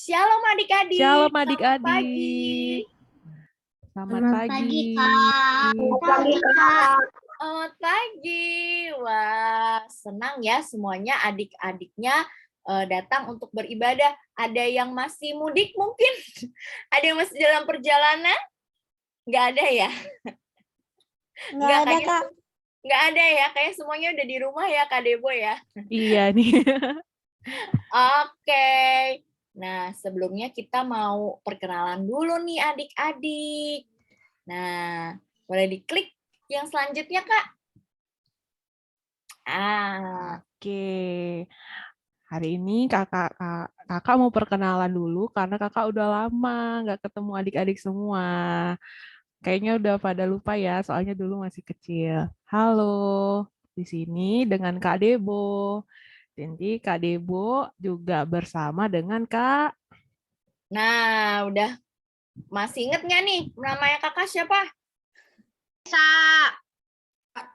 Shalom adik-adik. Shalom Selamat adik-adik. pagi. Selamat pagi. Kak. Selamat pagi, Kak. Selamat pagi. Wah, senang ya semuanya adik-adiknya datang untuk beribadah. Ada yang masih mudik mungkin? Ada yang masih dalam perjalanan? Nggak ada ya? Nggak ada, Kak. Nggak ada ya, kayak semuanya udah di rumah ya, Kak Debo ya? Iya nih. Oke. Nah, sebelumnya kita mau perkenalan dulu nih adik-adik. Nah, boleh diklik yang selanjutnya, Kak. Oke. Hari ini kakak mau perkenalan dulu karena kakak udah lama nggak ketemu adik-adik semua. Kayaknya udah pada lupa ya, soalnya dulu masih kecil. Halo, di sini dengan Kak Debo. Jadi Kak Debo juga bersama dengan Kak. Nah, udah masih inget nggak nih namanya kakak siapa? Kak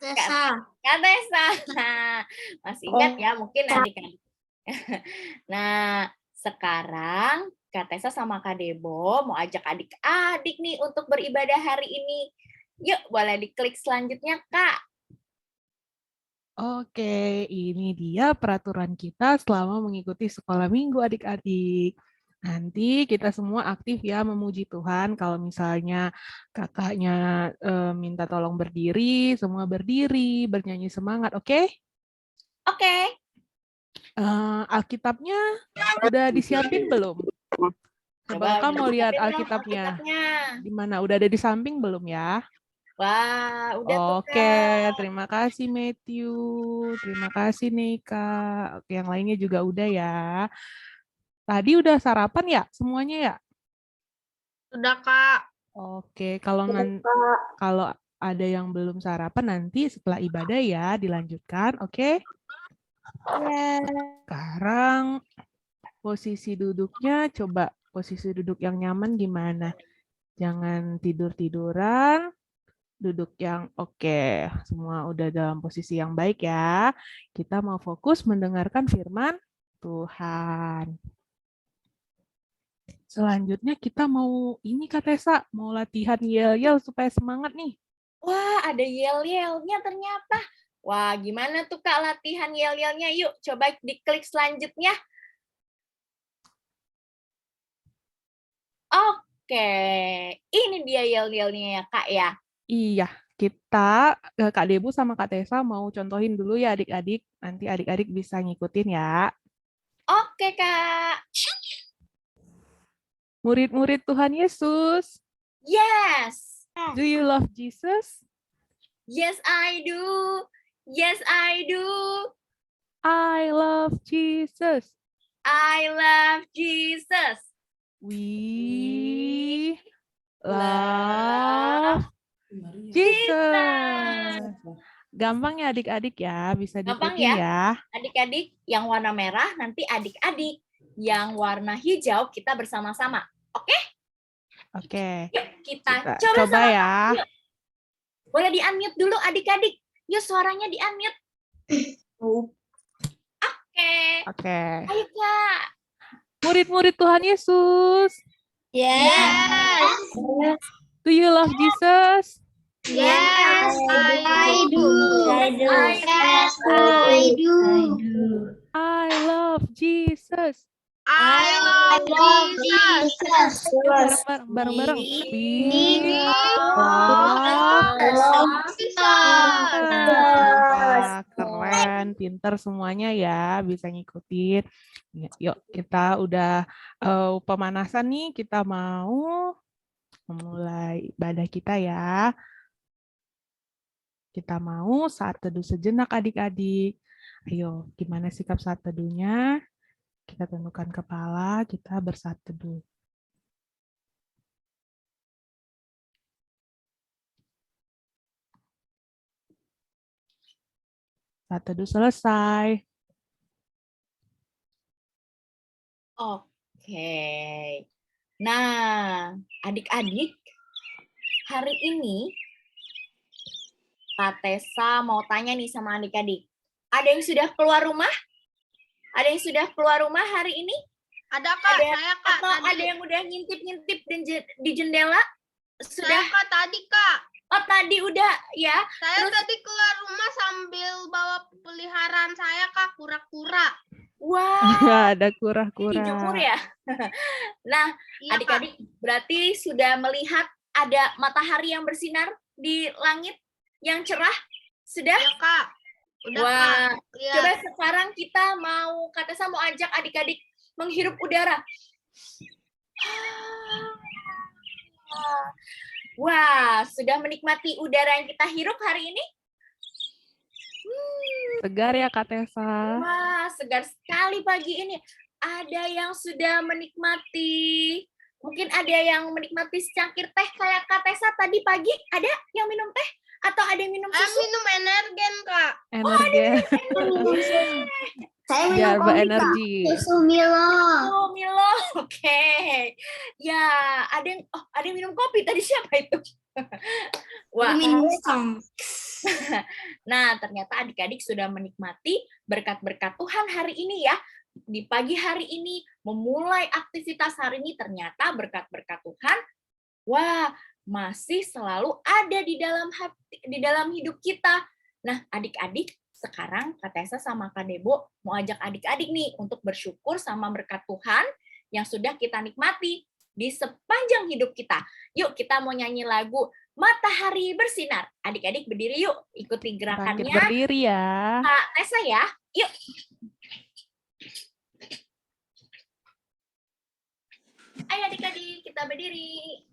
Tessa. Kak Tessa. Masih ingat ya mungkin adik-adik. Nah, sekarang Kak Tessa sama Kak Debo mau ajak adik-adik nih untuk beribadah hari ini. Yuk, boleh diklik selanjutnya, Kak. Oke, ini dia peraturan kita selama mengikuti sekolah minggu adik-adik. Nanti kita semua aktif ya memuji Tuhan. Kalau misalnya kakaknya minta tolong berdiri, semua berdiri, bernyanyi semangat, oke? Oke. Alkitabnya udah disiapin belum? Coba kakak mau lihat disiapin dong Alkitabnya. Alkitabnya. Di mana? Udah ada di samping belum ya? Wah, udah tuh, Oke, Kak. terima kasih Matthew. Terima kasih Nika. Oke, yang lainnya juga udah ya. Tadi udah sarapan ya semuanya ya? Sudah, Kak. Oke, kalau ada yang belum sarapan nanti setelah ibadah ya dilanjutkan, oke? Ya. Sekarang posisi duduknya coba posisi duduk yang nyaman gimana? Jangan tidur-tiduran, duduk yang oke. Semua udah dalam posisi yang baik ya. Kita mau fokus mendengarkan firman Tuhan. Selanjutnya kita mau ini Kak Tessa, mau latihan yel-yel supaya semangat nih. Wah, ada yel-yelnya ternyata. Wah, gimana tuh Kak latihan yel-yelnya? Yuk, coba diklik selanjutnya. Oke, ini dia yel-yelnya ya Kak ya. Iya, kita Kak Debu sama Kak Tessa mau contohin dulu ya adik-adik. Nanti adik-adik bisa ngikutin ya. Oke Kak. Murid-murid Tuhan Yesus. Yes. Do you love Jesus? Yes, I do. Yes, I do. I love Jesus. I love Jesus. We love Jesus. Gampang ya adik-adik ya, bisa Gampang diikutin ya. ya. Adik-adik yang warna merah nanti adik-adik, yang warna hijau kita bersama-sama. Oke? Oke. Yuk kita Coba sama-sama. ya. Yuk. Boleh di-unmute dulu adik-adik. Yuk suaranya di-unmute. Oke. Ayo Kak. Murid-murid Tuhan Yesus. Yes. Do you love Jesus? Yes, I do. Yes, I do. I love Jesus. I love Jesus. Bareng-bareng. We love Jesus. Wah, keren, pinter semuanya ya, bisa ngikutin. Yuk, kita udah pemanasan nih, kita mau memulai ibadah kita ya. Kita mau saat teduh sejenak adik-adik. Ayo, gimana sikap saat teduhnya? Kita tundukkan kepala, kita bersaat teduh. Saat teduh selesai. Oke. Nah, adik-adik, hari ini Kak Tessa mau tanya nih sama adik-adik. Ada yang sudah keluar rumah? Ada yang sudah keluar rumah hari ini? Ada Kak, Ada saya Kak atau tadi. ada yang udah ngintip-ngintip di jendela? Saya Sudah? Kak tadi Kak. Oh, tadi udah ya. Saya Terus- tadi keluar rumah sambil bawa peliharaan saya Kak, kura-kura. Wah, Ada kura-kura. dijemur ya. Nah, Iya Kak. adik-adik berarti sudah melihat ada matahari yang bersinar di langit yang cerah? Sudah? Iya Kak. Udah Kak. Wah, Lihat. coba sekarang kita mau, Kak Tessa mau ajak adik-adik menghirup udara. Wah, sudah menikmati udara yang kita hirup hari ini? Segar ya Kak Tessa. Wah, segar sekali pagi ini. Ada yang sudah menikmati, mungkin ada yang menikmati secangkir teh kayak Kak Tessa tadi pagi. Ada yang minum teh? Atau ada yang minum Saya susu? minum energen Kak. Energi. Saya Biar berenergi. Susu Milo. Oh, Milo. Oke. Ya, ada yang minum kopi. Tadi siapa itu? Wah. Nah, ternyata adik-adik sudah menikmati berkat-berkat Tuhan hari ini ya. Di pagi hari ini, memulai aktivitas hari ini, ternyata berkat-berkat Tuhan, wah, masih selalu ada di dalam hati, di dalam hidup kita. Nah, adik-adik, sekarang Kak Tessa sama Kak Debo mau ajak adik-adik nih untuk bersyukur sama berkat Tuhan yang sudah kita nikmati di sepanjang hidup kita. Yuk, kita mau nyanyi lagu Matahari Bersinar. Adik-adik berdiri yuk, ikuti Bangkit gerakannya berdiri ya. Kak Tessa ya. Yuk. Ayo adik-adik, kita berdiri.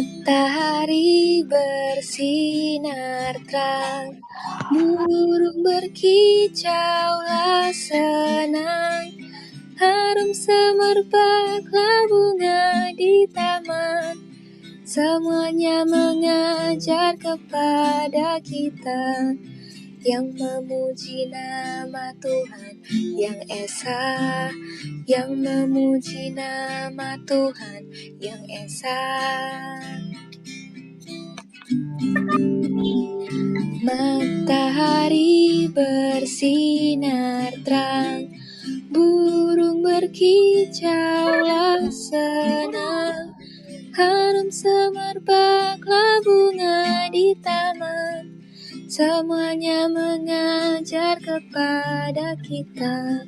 Matahari bersinar terang, burung berkicaulah senang, harum semerbaklah bunga di taman, semuanya mengajar kepada kita yang memuji nama Tuhan yang Esa, yang memuji nama Tuhan yang Esa. Matahari bersinar terang, burung berkicaulah senang, harum semerbaklah bunga di taman, semuanya mengajar kepada kita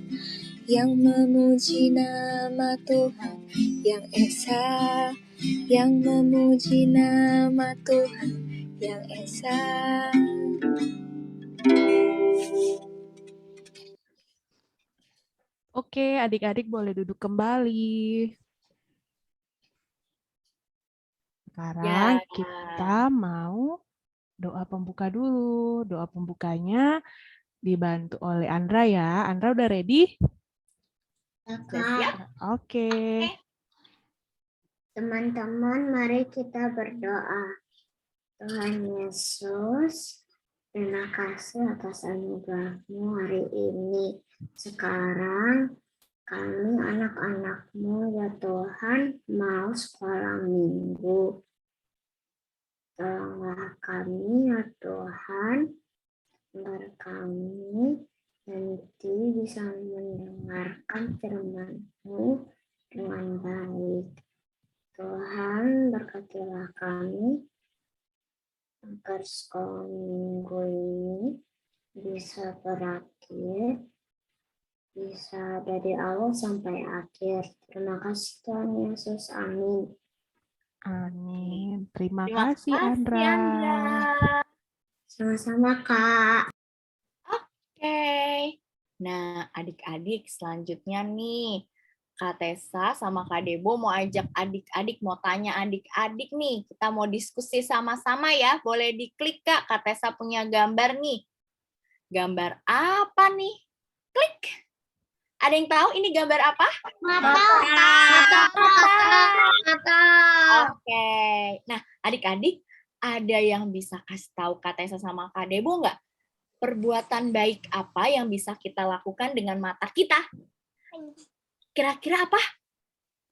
yang memuji nama Tuhan yang Esa, yang memuji nama Tuhan yang Esa. Oke, adik-adik boleh duduk kembali. Sekarang Ya. kita mau doa pembuka dulu. Doa pembukanya dibantu oleh Andra ya. Andra udah ready? Siap? Oke. Teman-teman, mari kita berdoa. Tuhan Yesus, terima kasih atas anugerah-Mu hari ini. Sekarang kami anak-anak-Mu ya Tuhan mau sekolah minggu. Tolonglah kami ya Tuhan, agar kami nanti bisa mendengarkan firman-Mu dengan baik. Tuhan, berkatilah kami agar sekolah minggu ini bisa berakhir, bisa dari awal sampai akhir. Terima kasih Tuhan Yesus. Amin. Amin. Terima Terima kasih Andra. Andra. Sama-sama Kak. Oke. Nah, adik-adik selanjutnya nih, Kak Tessa sama Kak Debo mau ajak adik-adik, mau tanya adik-adik nih. Kita mau diskusi sama-sama ya. Boleh diklik Kak. Kak Tessa punya gambar nih. Gambar apa nih? Klik. Ada yang tahu ini gambar apa? Mata. Oke. Nah, adik-adik, ada yang bisa kasih tahu Kak Tessa sama Kak Debo nggak? Perbuatan baik apa yang bisa kita lakukan dengan mata kita? Kira-kira apa?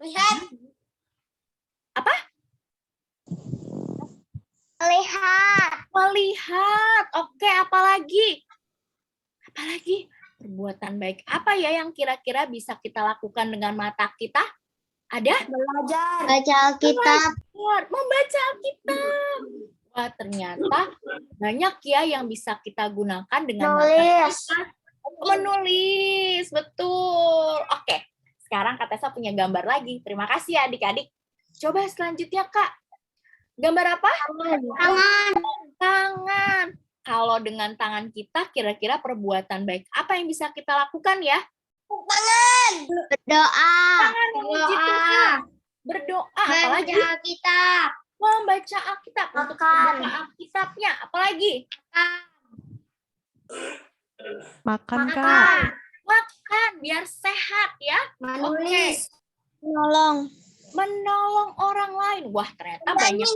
Lihat. Apa? Melihat. Oke, apalagi? Apalagi? Perbuatan baik apa ya yang kira-kira bisa kita lakukan dengan mata kita? Ada? Baca Alkitab. Membaca Alkitab. Wah, ternyata banyak ya yang bisa kita gunakan dengan mata kita. Menulis, betul. Oke, sekarang Kak Tessa punya gambar lagi. Terima kasih ya adik-adik. Coba selanjutnya Kak. Gambar apa? Tangan. Kalau dengan tangan kita, kira-kira perbuatan baik apa yang bisa kita lakukan ya? Berdoa. Tangan memuji Tuhan. Berdoa. Apalagi? Baca Alkitab. Membaca Alkitab. Untuk membaca Alkitabnya. Apalagi? Makan, Kak. Makan. Biar sehat ya. Menulis. Menolong orang lain. Wah, ternyata banyak.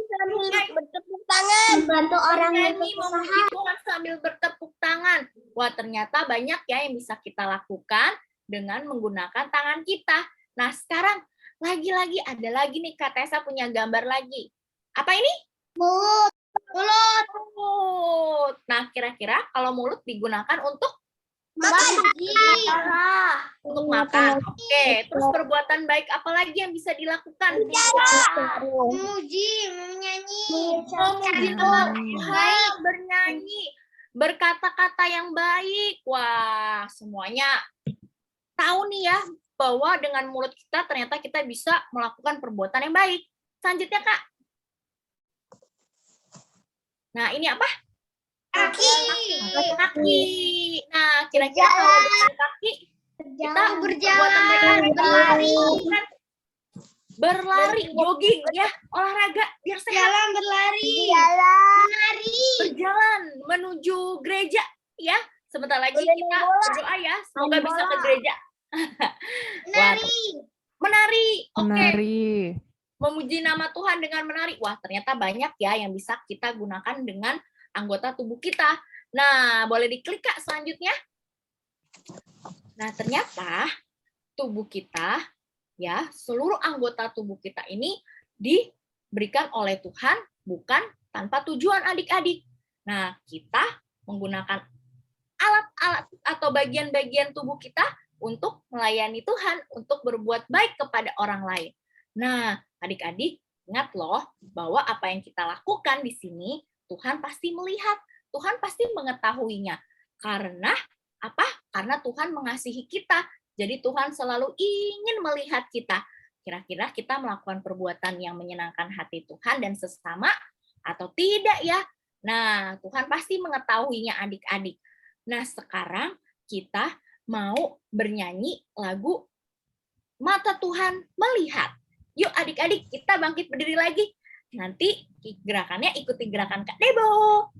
Bertepuk tangan. Bantu orang yang Menyanyi, memuji Tuhan sambil bertepuk tangan. Wah, ternyata banyak ya yang bisa kita lakukan dengan menggunakan tangan kita. Nah, sekarang lagi-lagi ada lagi nih Kak Tessa punya gambar lagi. Apa ini? Mulut. Mulut. Nah, kira-kira kalau mulut digunakan untuk untuk makan. Oke, terus perbuatan baik apa lagi yang bisa dilakukan? Memuji, menyanyi. Memuji nama Tuhan, bernyanyi, berkata-kata yang baik. Wah, semuanya tahu nih ya bahwa dengan mulut kita ternyata kita bisa melakukan perbuatan yang baik. Selanjutnya, Kak. Nah, ini apa? Kaki. Nah, kira-kira kalau dengan kaki kita perbuatan baik apa? Berlari, jogging ya, olahraga biar sehat. Berjalan menuju gereja ya. Sebentar lagi kita berdoa ya, semoga bisa ke gereja. Menari. Oke. Menari. Memuji nama Tuhan dengan menari. Wah, ternyata banyak ya yang bisa kita gunakan dengan anggota tubuh kita. Nah, boleh diklik Kak selanjutnya. Nah, ternyata tubuh kita ya, seluruh anggota tubuh kita ini diberikan oleh Tuhan bukan tanpa tujuan adik-adik. Nah, kita menggunakan alat-alat atau bagian-bagian tubuh kita untuk melayani Tuhan, untuk berbuat baik kepada orang lain. Nah, adik-adik, ingat loh bahwa apa yang kita lakukan di sini, Tuhan pasti melihat, Tuhan pasti mengetahuinya. Karena apa? Karena Tuhan mengasihi kita. Jadi Tuhan selalu ingin melihat kita. Kira-kira kita melakukan perbuatan yang menyenangkan hati Tuhan dan sesama atau tidak ya? Nah, Tuhan pasti mengetahuinya adik-adik. Nah, sekarang kita mau bernyanyi lagu Mata Tuhan Melihat. Yuk adik-adik, kita bangkit berdiri lagi. Nanti gerakannya ikuti gerakan Kak Debo.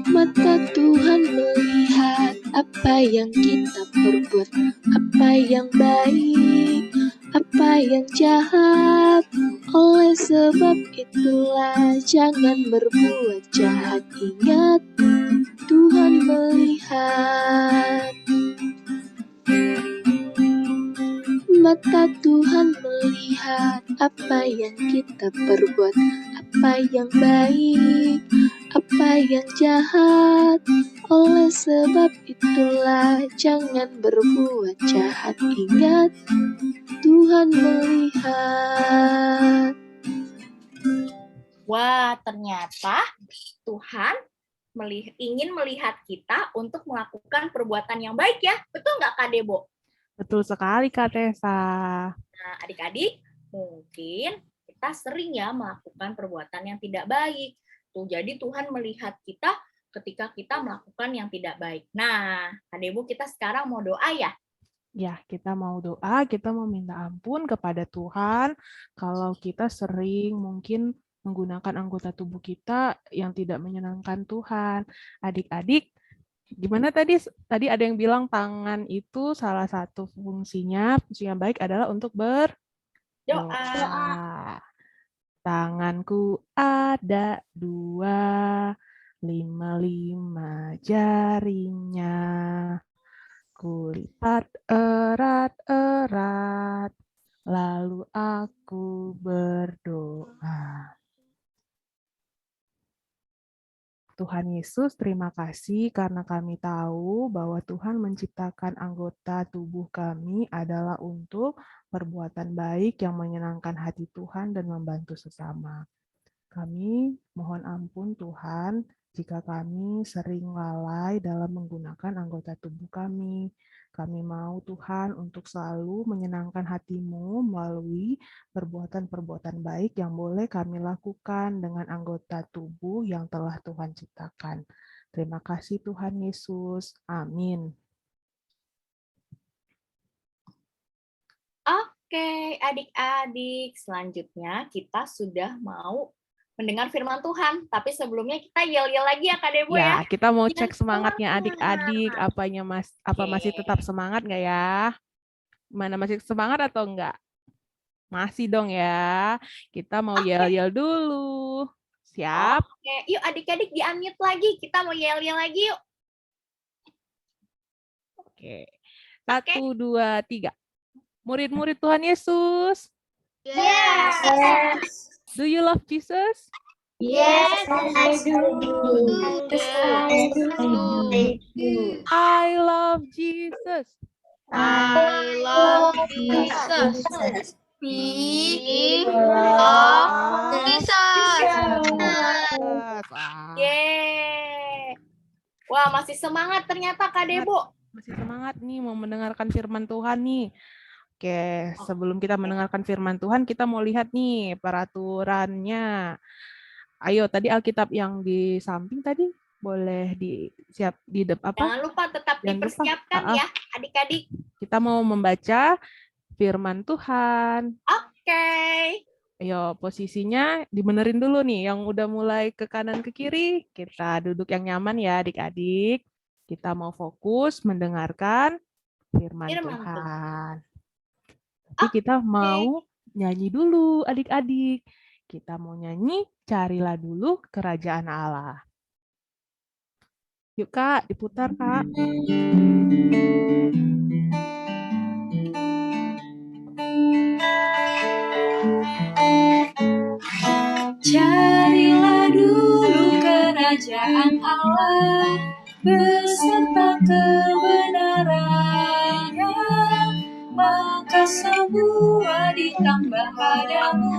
Mata Tuhan melihat apa yang kita perbuat, apa yang baik, apa yang jahat. Oleh sebab itulah jangan berbuat jahat. Ingat, Tuhan melihat. Mata Tuhan melihat apa yang kita perbuat, apa yang baik, apa yang jahat. Oleh sebab itulah jangan berbuat jahat. Ingat, Tuhan melihat. Wah, ternyata Tuhan ingin melihat kita untuk melakukan perbuatan yang baik ya. Betul nggak Kak Debo? Betul sekali, Kak Tessa. Nah, adik-adik, mungkin kita sering ya melakukan perbuatan yang tidak baik. Jadi Tuhan melihat kita ketika kita melakukan yang tidak baik. Nah, Kak Debo, kita sekarang mau doa ya? Ya, kita mau doa, kita mau minta ampun kepada Tuhan kalau kita sering mungkin menggunakan anggota tubuh kita yang tidak menyenangkan Tuhan. Adik-adik, gimana tadi? Tadi ada yang bilang tangan itu salah satu fungsinya baik adalah untuk berdoa. Tangan Tanganku ada 2, 5 jarinya. Kulipat erat-erat, lalu aku berdoa. Tuhan Yesus, terima kasih karena kami tahu bahwa Tuhan menciptakan anggota tubuh kami adalah untuk perbuatan baik yang menyenangkan hati Tuhan dan membantu sesama. Kami mohon ampun Tuhan jika kami sering lalai dalam menggunakan anggota tubuh kami. Kami mau Tuhan untuk selalu menyenangkan hati-Mu melalui perbuatan-perbuatan baik yang boleh kami lakukan dengan anggota tubuh yang telah Tuhan ciptakan. Terima kasih Tuhan Yesus. Amin. Oke, adik-adik, selanjutnya kita sudah mau mendengar firman Tuhan. Tapi sebelumnya kita yel-yel lagi ya Kak Debo ya. Ya, kita mau Yang cek semangatnya semangat. adik-adik. Apa masih tetap semangat nggak ya? Mana masih semangat atau enggak? Masih dong ya. Kita mau yel-yel dulu. Siap? Oke, yuk adik-adik di-unmute lagi. Kita mau yel-yel lagi yuk. Oke. 1, 2, 3. Murid-murid Tuhan Yesus. Yes. Do you love Jesus? Yes, I do. I love Jesus. I love Jesus. We love Jesus. Yeay. Wah, masih semangat ternyata Kak Debo. Masih semangat nih mau mendengarkan firman Tuhan nih. Oke, sebelum kita mendengarkan firman Tuhan, kita mau lihat nih peraturannya. Ayo, tadi Alkitab yang di samping tadi boleh Jangan lupa tetap dipersiapkan ya, adik-adik. Kita mau membaca firman Tuhan. Oke. Ayo, posisinya dibenerin dulu nih. Yang udah mulai ke kanan ke kiri, kita duduk yang nyaman ya adik-adik. Kita mau fokus mendengarkan firman Tuhan. Tapi kita mau nyanyi dulu adik-adik. Kita mau nyanyi, carilah dulu kerajaan Allah. Yuk Kak, diputar Kak. Carilah dulu kerajaan Allah beserta kebenarannya, maka semua ditambah padamu.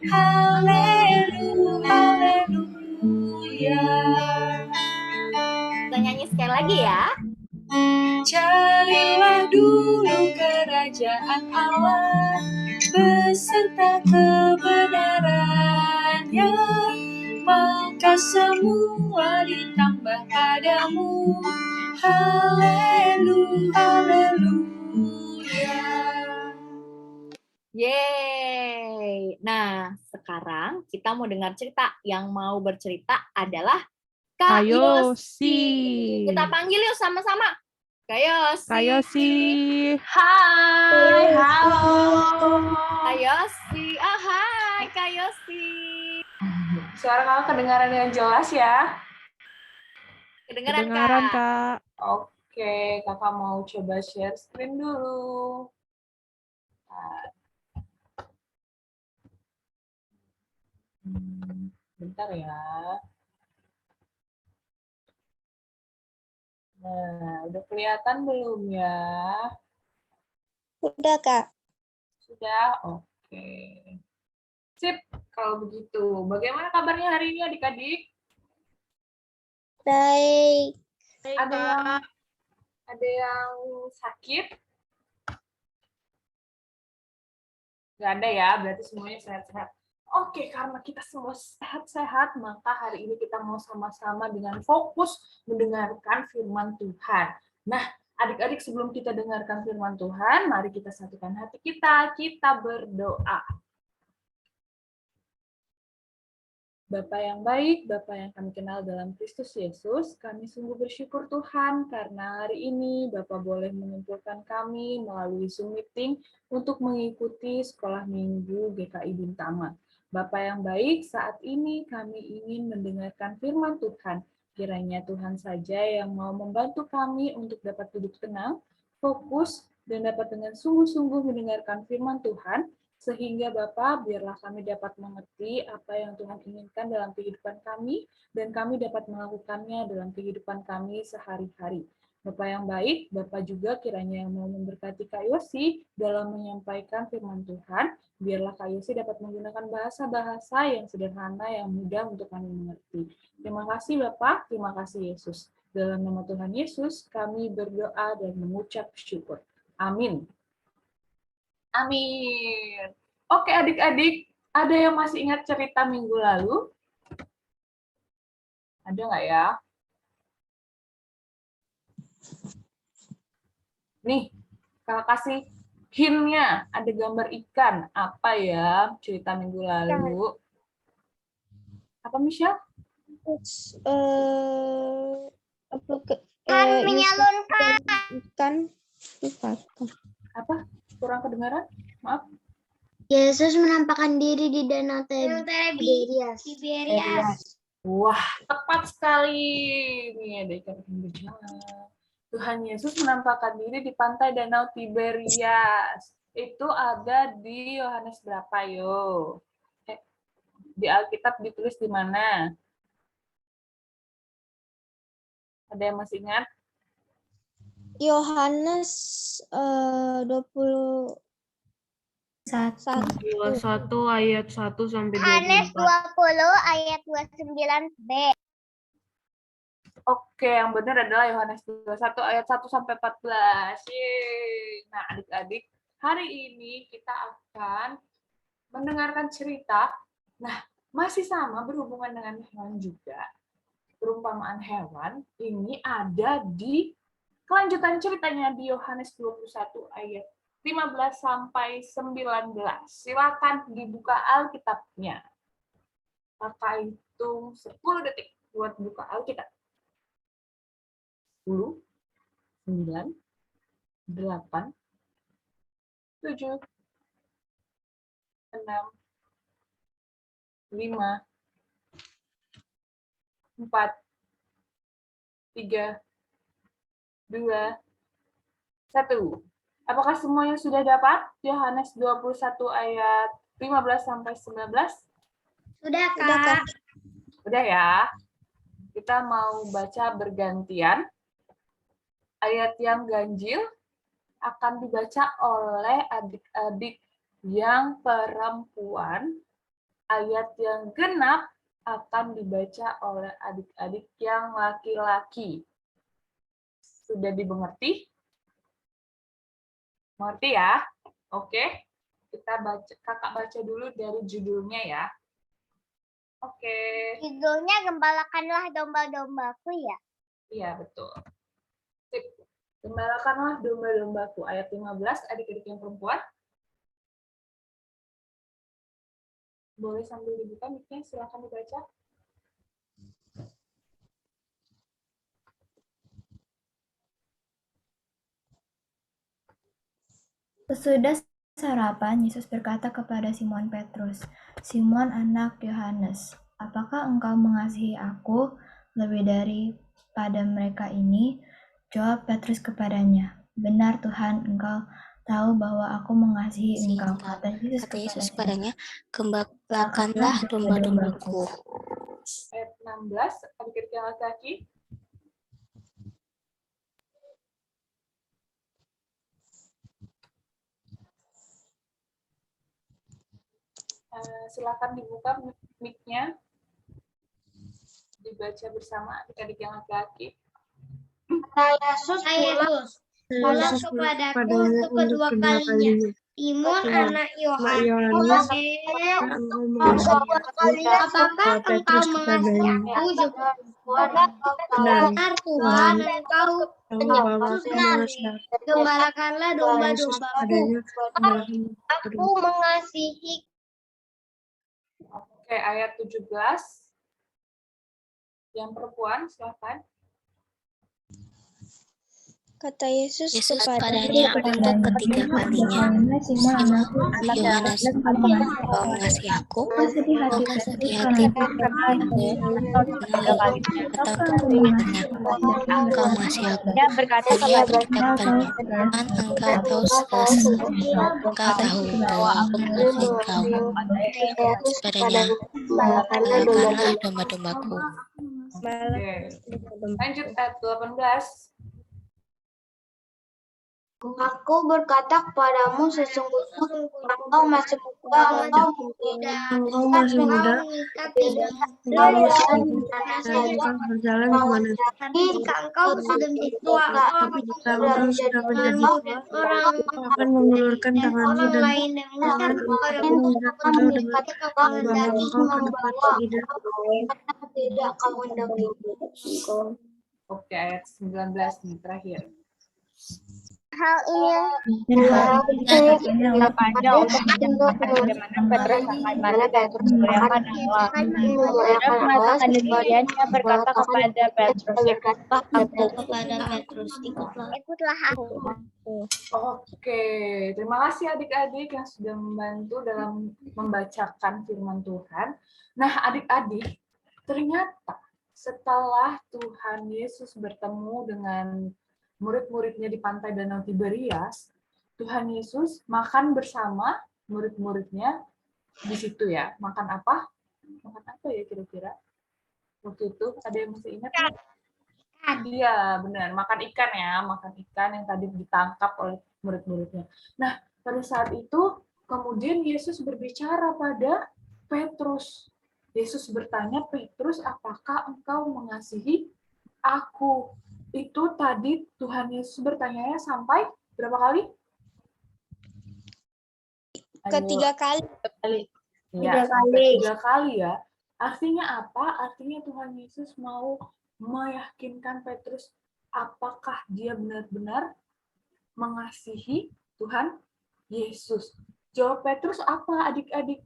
Haleluya, haleluya. Kita nyanyi sekali lagi ya. Carilah dulu kerajaan Allah beserta kebenarannya, maka semua ditambah padamu. Haleluya, haleluya. Yeay. Nah, sekarang kita mau dengar cerita. Yang mau bercerita adalah Kak Yosi. Kita panggil yuk sama-sama. Kak Yosi. Kak Yosi. Hai, halo. Kak Yosi. Oh, hai Kak Yosi. Suara kakak kedengaran yang jelas ya? Kedengaran Kak. Oke, kakak mau coba share screen dulu. Bentar ya. Nah, udah kelihatan belum ya? Udah Kak. Sudah? Oke. Sip, kalau begitu. Bagaimana kabarnya hari ini adik-adik? Baik. Ada yang sakit? Nggak ada ya, berarti semuanya sehat-sehat. Oke, karena kita semua sehat-sehat, maka hari ini kita mau sama-sama dengan fokus mendengarkan firman Tuhan. Nah, adik-adik sebelum kita dengarkan firman Tuhan, mari kita satukan hati kita berdoa. Bapa yang baik, Bapa yang kami kenal dalam Kristus Yesus, kami sungguh bersyukur Tuhan karena hari ini Bapa boleh mengumpulkan kami melalui Zoom meeting untuk mengikuti sekolah minggu GKI Bintama. Bapa yang baik, saat ini kami ingin mendengarkan firman Tuhan. Kiranya Tuhan saja yang mau membantu kami untuk dapat duduk tenang, fokus, dan dapat dengan sungguh-sungguh mendengarkan firman Tuhan, sehingga Bapa, biarlah kami dapat mengerti apa yang Tuhan inginkan dalam kehidupan kami, dan kami dapat melakukannya dalam kehidupan kami sehari-hari. Bapa yang baik, Bapa juga kiranya yang mau memberkati Kak Yosi dalam menyampaikan firman Tuhan, biarlah Kak Yosi dapat menggunakan bahasa-bahasa yang sederhana, yang mudah untuk kami mengerti. Terima kasih Bapak, terima kasih Yesus. Dalam nama Tuhan Yesus, kami berdoa dan mengucap syukur. Amin. Amin. Oke adik-adik, ada yang masih ingat cerita minggu lalu? Ada nggak ya? Nih, kakak kasih hint-nya, ada gambar ikan. Apa ya cerita minggu lalu? Apa Michelle? Menyalurkan. Ikan. Apa? Kurang kedengaran? Maaf. Yesus menampakkan diri di Danau Tiberias. Tiberias. Wah, tepat sekali. Ini ada ikan berjalan. Tuhan Yesus menampakkan diri di pantai Danau Tiberias. Itu ada di Yohanes berapa, yo? Di Alkitab ditulis di mana? Ada yang masih ingat? Yohanes 21 ayat 1 sampai Yohanes 24. 20 ayat 29b. Oke, yang benar adalah Yohanes 21 ayat 1 sampai 14. Yeay. Nah, adik-adik, hari ini kita akan mendengarkan cerita. Nah, masih sama berhubungan dengan hewan juga. Perumpamaan hewan ini ada di kelanjutan ceritanya di Yohanes 21 ayat 15 sampai 19. Silakan dibuka Alkitabnya. Kakak hitung 10 detik buat buka Alkitab. 10, 9, 8, 7, 6, 5, 4, 3, 2, 1. Apakah semuanya sudah dapat? Yohanes 21 ayat 15 sampai 19? Sudah, Kak. Udah ya. Kita mau baca bergantian. Ayat yang ganjil akan dibaca oleh adik-adik yang perempuan. Ayat yang genap akan dibaca oleh adik-adik yang laki-laki. Sudah dimengerti? Mengerti ya? Oke. Kakak baca dulu dari judulnya ya. Oke. Judulnya Gembalakanlah domba-dombaku ya. Iya, betul. Sip. Gembalakanlah domba-dombaku. Ayat 15, adik-adik yang perempuan. Boleh sambil dibuka mic-nya, silakan dibaca. Sesudah sarapan, Yesus berkata kepada Simon Petrus, "Simon anak Yohanes, apakah engkau mengasihi aku lebih daripada mereka ini?" Jawab Petrus kepadanya, "Benar Tuhan, engkau tahu bahwa aku mengasihi engkau." Kata Yesus kepadanya, "Gembalakanlah domba-dombaku." Ayat 16, adik-adik yang laki-laki. Silakan dibuka mic-nya. Dibaca bersama adik-adik yang laki-laki. Yesus pulang kepadaku untuk kedua kalinya. Simon anak Yohanes, apakah engkau mengasihi aku juga? Benar Tuhan, engkau benar. Gembalakanlah domba-dombaku. Aku mengasihi. Oke, ayat 17. Yang perempuan, silakan. Kata Yesus Yesus kepadanya untuk ketiga kalinya, Simon anak Yohanes, engkau mengasihi aku? Maka sedih hati engkau mengasihi aku. Dia berkata Dia kepada berkata, engkau tahu segala sesuatu. Engkau tahu bahwa aku mengasihi engkau. Kepadanya, balakanlah domba-dombaku. Oke. Lanjut ayat 18. Aku berkata kepadamu, sesungguhnya engkau masih muda, engkau mengikat berjalan kemana? engkau sudah menjadi tua, Tapi jika engkau sudah menjadi tua, engkau akan mengulurkan tanganmu dan Tuhan mengikat engkau dengan membawa engkau ke tempat tidak. tidak kau hendaki. Oke, ayat 19 nih terakhir. Hal ini kepada untuk bagaimana Petrus akan mati dan memuliakan Allah. Petrus mengatakan demikian, dia berkata kepada Petrus, Kepada Petrus, ikutlah aku. Oke, terima kasih adik-adik yang sudah membantu dalam membacakan firman Tuhan. Nah, adik-adik, ternyata setelah Tuhan Yesus bertemu dengan murid-muridnya di pantai Danau Tiberias, Tuhan Yesus makan bersama murid-muridnya di situ ya. Makan apa? Makan apa ya kira-kira? Waktu itu ada yang masih ingat? Iya, benar. Makan ikan ya. Makan ikan yang tadi ditangkap oleh murid-muridnya. Nah, pada saat itu kemudian Yesus berbicara pada Petrus. Yesus bertanya, Petrus, apakah engkau mengasihi aku? Itu tadi Tuhan Yesus bertanya sampai berapa kali? Ketiga kali. Ya, sampai 3 kali ya. Artinya apa? Artinya Tuhan Yesus mau meyakinkan Petrus apakah dia benar-benar mengasihi Tuhan Yesus. Jawab Petrus apa, adik-adik?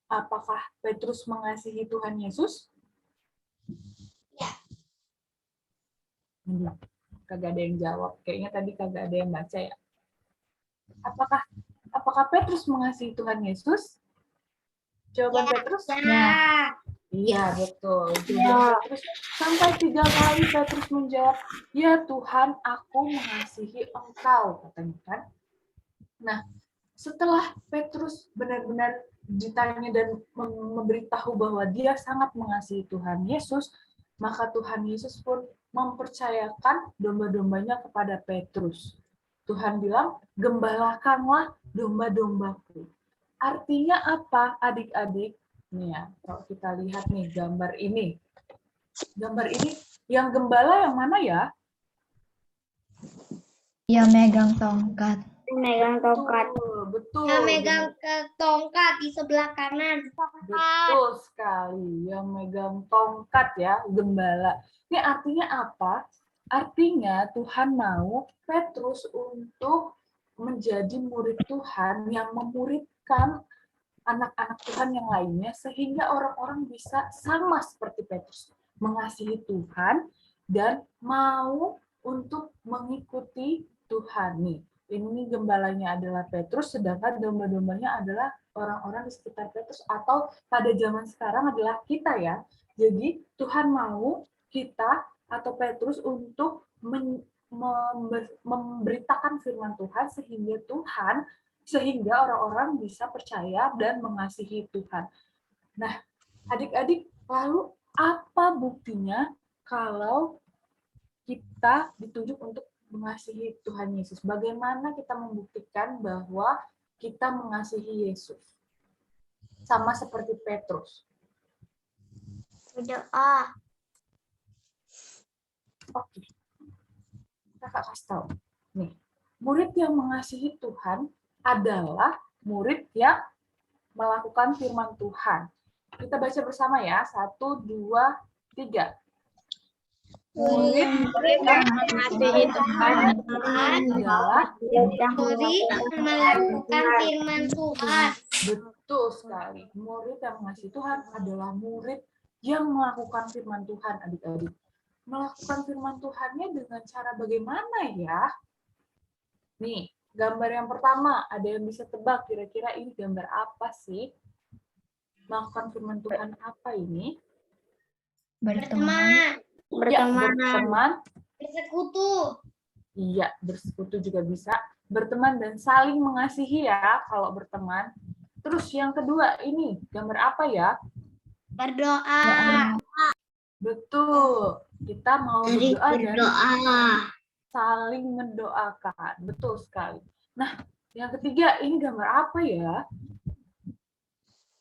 Apakah Petrus mengasihi Tuhan Yesus? Kagak ada yang jawab. Kayaknya tadi kagak ada yang baca ya. Apakah Petrus mengasihi Tuhan Yesus? Jawaban Petrus? Iya, betul. Petrus, sampai 3 kali Petrus menjawab, ya Tuhan, aku mengasihi engkau, katanya kan. Nah, setelah Petrus benar-benar ditanya dan memberitahu bahwa dia sangat mengasihi Tuhan Yesus, maka Tuhan Yesus pun mempercayakan domba-dombanya kepada Petrus. Tuhan bilang, gembalakanlah domba-dombaku. Artinya apa, adik-adik? Nih ya, kalau kita lihat nih gambar ini. Gambar ini, yang gembala yang mana ya? Yang megang tongkat. Betul. Yang megang tongkat di sebelah kanan. Betul sekali, yang megang tongkat ya, gembala. Ini artinya apa? Artinya Tuhan mau Petrus untuk menjadi murid Tuhan yang memuridkan anak-anak Tuhan yang lainnya sehingga orang-orang bisa sama seperti Petrus, mengasihi Tuhan dan mau untuk mengikuti Tuhan nih. Ini gembalanya adalah Petrus, sedangkan domba-dombanya adalah orang-orang di sekitar Petrus atau pada zaman sekarang adalah kita ya. Jadi Tuhan mau kita atau Petrus untuk memberitakan firman Tuhan sehingga orang-orang bisa percaya dan mengasihi Tuhan. Nah, adik-adik, lalu apa buktinya kalau kita ditunjuk untuk mengasihi Tuhan Yesus? Bagaimana kita membuktikan bahwa kita mengasihi Yesus? Sama seperti Petrus. Berdoa. Oke. Kakak kasih tahu. Nih, murid yang mengasihi Tuhan adalah murid yang melakukan firman Tuhan. Kita baca bersama ya. 1, 2, 3. Murid yang mengasihi Tuhan adalah Murid melakukan firman Tuhan. Betul sekali. Murid yang mengasihi Tuhan adalah murid yang melakukan firman Tuhan, adik-adik. Melakukan firman Tuhannya dengan cara bagaimana ya? Nih, gambar yang pertama, ada yang bisa tebak kira-kira ini gambar apa sih? Melakukan firman Tuhan apa ini? Berteman. Ya, berteman. Bersekutu. Iya, bersekutu juga bisa. Berteman dan saling mengasihi ya kalau berteman. Terus yang kedua ini, gambar apa ya? Berdoa. Betul. Kita mau berdoa dan Berdoa. saling mendoakan. Betul sekali. Nah, yang ketiga ini gambar apa ya?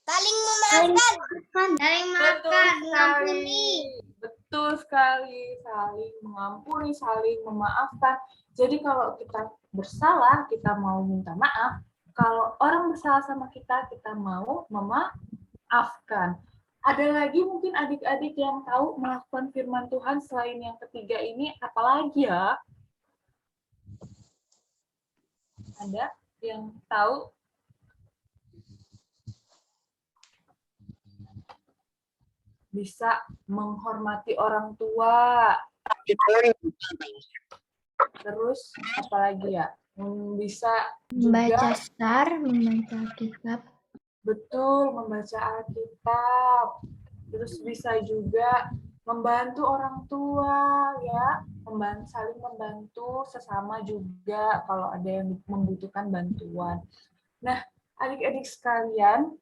Saling memaafkan. Saling memaafkan, mengampuni. Betul sekali. Saling mengampuni, saling memaafkan. Jadi kalau kita bersalah, kita mau minta maaf. Kalau orang bersalah sama kita, kita mau memaafkan. Ada lagi mungkin adik-adik yang tahu melakukan firman Tuhan selain yang ketiga ini, apalagi ya? Ada yang tahu? Bisa menghormati orang tua. Terus apalagi ya? Bisa Membaca juga, star, membaca Alkitab. betul, membaca Alkitab. Terus bisa juga membantu orang tua ya, saling membantu sesama juga kalau ada yang membutuhkan bantuan. Nah, adik-adik sekalian,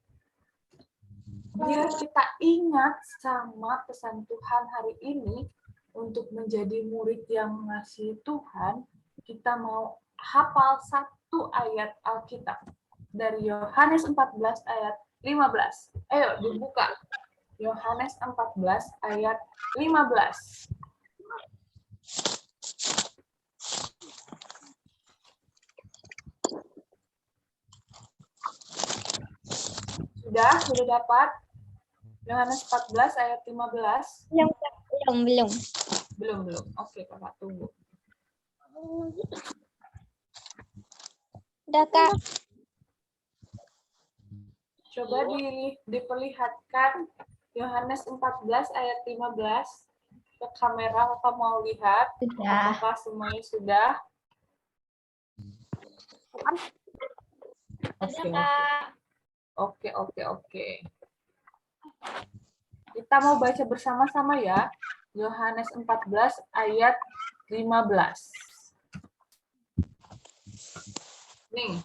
biar kita ingat sama pesan Tuhan hari ini untuk menjadi murid yang mengasihi Tuhan, kita mau hafal satu ayat Alkitab dari Yohanes 14 ayat 15. Ayo dibuka. Yohanes 14 ayat 15. Sudah dapat? Yohanes 14 ayat 15. Belum. Oke, Kakak tunggu. Udah, Kak. Coba diperlihatkan Yohanes 14 ayat 15 ke kamera. Kakak mau lihat Sudah. apakah semuanya sudah? Oke. Kita mau baca bersama-sama ya. Yohanes 14 ayat 15. Nih.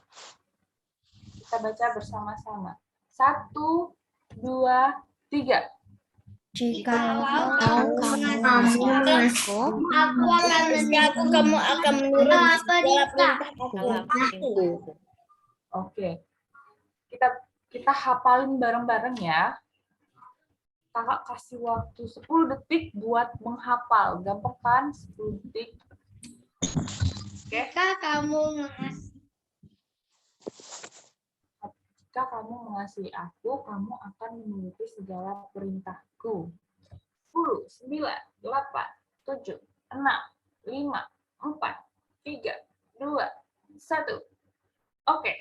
Kita baca bersama-sama. 1, 2, 3. Jikalau Kamu mengasihi aku, Aku akan menjaga kamu akan menurut segala perintahku. Oke. Kita hafalin bareng-bareng ya. Kakak kasih waktu 10 detik buat menghafal. Gampang kan? 10 detik. Oke. Jika kamu mengasihi Jika kamu mengasihi aku, kamu akan menuruti segala perintahku. 10, 9, 8, 7, 6, 5, 4, 3, 2, 1. Oke.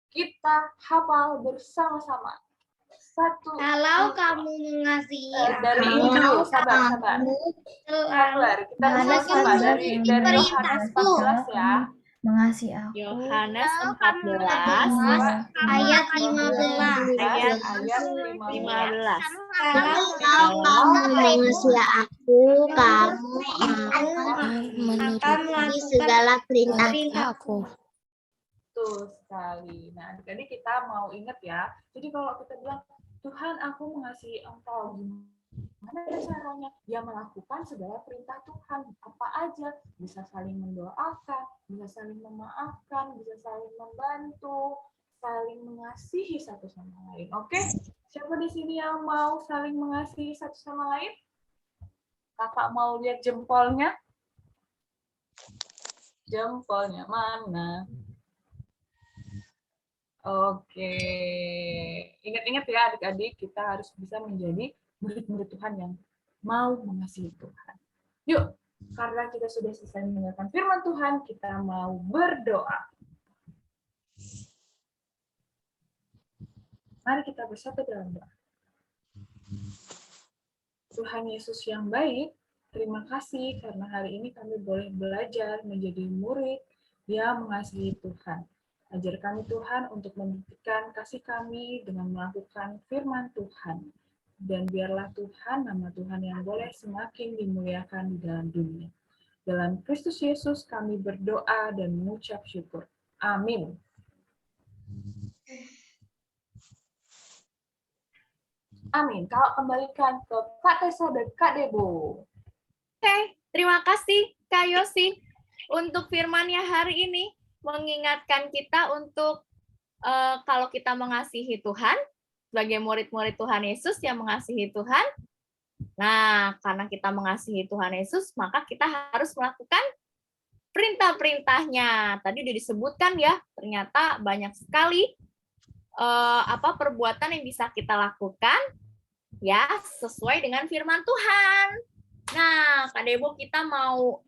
Kita hafal bersama-sama. 1. Kalau kamu mengasihi Dari ini dulu, sabar. Kita bersama-sama dari Yohanes 14 ya. mengasihi aku. Yohanes 14 ayat 15. Ayat 15. Kalau kamu mengasihi aku, kamu akan menuruti segala perintah aku. Betul sekali. Nah, adik-adik kita mau ingat ya. Jadi kalau kita bilang, Tuhan aku mengasihi engkau, gimana caranya? Ya melakukan segala perintah Tuhan. Apa aja? Bisa saling mendoakan, bisa saling memaafkan, bisa saling membantu, saling mengasihi satu sama lain. Oke? Siapa di sini yang mau saling mengasihi satu sama lain? Kakak mau lihat jempolnya? Jempolnya mana? Oke. Ingat-ingat ya adik-adik, kita harus bisa menjadi murid-murid Tuhan yang mau mengasihi Tuhan. Yuk, karena kita sudah selesai mendengarkan firman Tuhan, kita mau berdoa. Mari kita bersatu dalam doa. Tuhan Yesus yang baik, terima kasih karena hari ini kami boleh belajar menjadi murid yang mengasihi Tuhan. Ajar kami Tuhan untuk membuktikan kasih kami dengan melakukan firman Tuhan. Dan biarlah Tuhan, nama Tuhan yang boleh semakin dimuliakan di dalam dunia. Dalam Kristus Yesus kami berdoa dan mengucap syukur. Amin. Amin. Kalau kembalikan ke Kak Tessa dan Kak Debo. Oke, terima kasih Kak Yosi untuk firman-Nya hari ini, mengingatkan kita untuk kalau kita mengasihi Tuhan, sebagai murid-murid Tuhan Yesus yang mengasihi Tuhan, nah karena kita mengasihi Tuhan Yesus, maka kita harus melakukan perintah-perintahnya. Tadi udah disebutkan ya, ternyata banyak sekali perbuatan yang bisa kita lakukan ya sesuai dengan firman Tuhan. Nah, Kak Debo, kita mau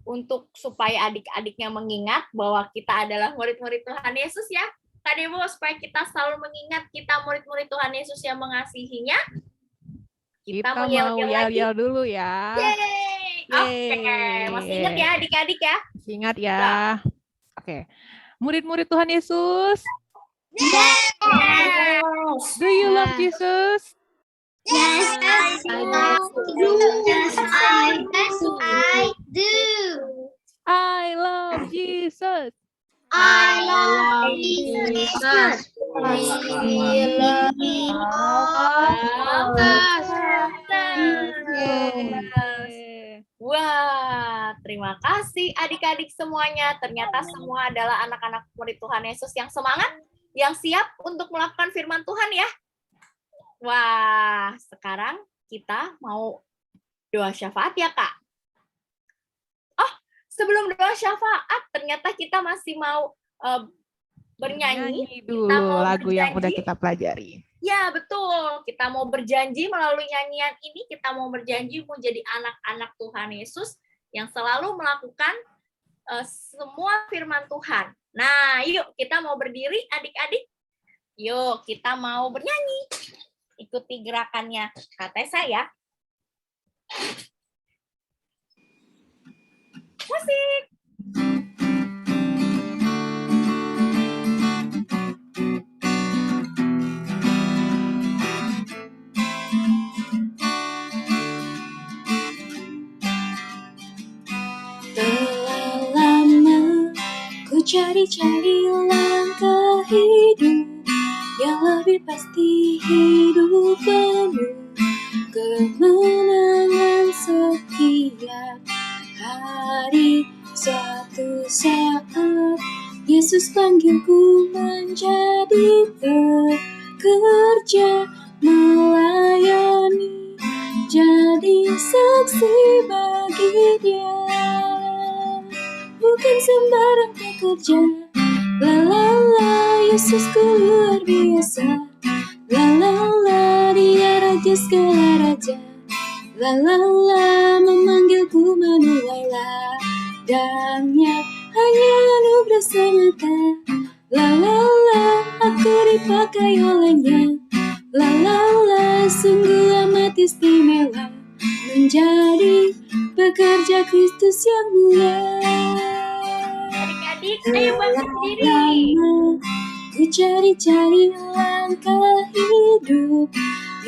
untuk supaya adik-adiknya mengingat bahwa kita adalah murid-murid Tuhan Yesus ya. Kak Debo, supaya kita selalu mengingat kita murid-murid Tuhan Yesus yang mengasihinya. Kita mau yel-yel dulu ya. Yeay! Oke, masih ingat ya adik-adik ya? Ingat ya. Oke. Murid-murid Tuhan Yesus. Yes. Do you love Jesus? Yes, I do. Yes, I do. I love Jesus. I love Jesus. Wah, terima kasih adik-adik semuanya. Ternyata semua adalah anak-anak murid Tuhan Yesus yang semangat, yang siap untuk melakukan firman Tuhan ya. Wah, sekarang kita mau doa syafaat ya, Kak? Oh, sebelum doa syafaat, ternyata kita masih mau bernyanyi. Dulu lagu yang udah kita pelajari. Ya, betul. Kita mau berjanji melalui nyanyian ini, kita mau berjanji menjadi anak-anak Tuhan Yesus yang selalu melakukan semua firman Tuhan. Nah, yuk kita mau berdiri adik-adik. Yuk, kita mau bernyanyi. Ikuti gerakannya Kak Tessa ya. Musik. Telah lama ku cari-cari langkah hidup yang lebih pasti, hidup penuh kemenangan setiap hari. Suatu saat Yesus panggilku menjadi pekerja, melayani, jadi saksi bagi Dia. Bukan sembarang pekerja, la la la, Yesusku luar biasa. La la la, Dia raja segala raja. La la la, memanggilku menuai ladangnya, hanya anugerah semata. La la la, aku dipakai olehnya. La la la, sungguh amat istimewa, menjadi pekerja Kristus yang mulia. Adik-adik, ayo bangkit berdiri. Ku cari-cari langkah hidup